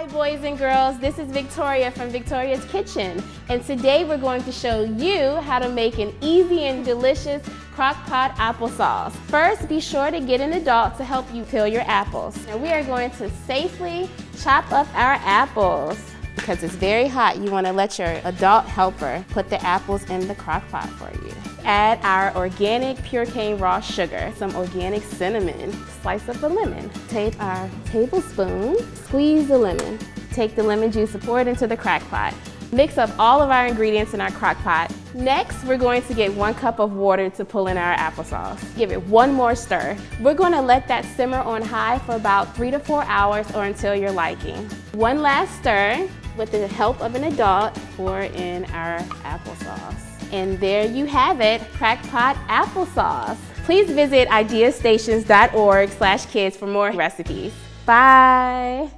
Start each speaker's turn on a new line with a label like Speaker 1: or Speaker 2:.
Speaker 1: Hi boys and girls, this is Victoria from Victoria's Kitchen, and today we're going to show you how to make an easy and delicious Crockpot applesauce. First, be sure to get an adult to help you peel your apples. Now we are going to safely chop up our apples. Because it's very hot, you want to let your adult helper put the apples in the Crockpot for you. Add our organic pure cane raw sugar, some organic cinnamon, slice up a lemon. Take our tablespoon, squeeze the lemon. Take the lemon juice and pour it into the Crockpot. Mix up all of our ingredients in our Crockpot. Next, we're going to get 1 cup of water to pull in our applesauce. Give it one more stir. We're going to let that simmer on high for about 3 to 4 hours or until your liking. One last stir. With the help of an adult, pour in our applesauce. And there you have it, Crockpot applesauce. Please visit ideastations.org/kids for more recipes. Bye.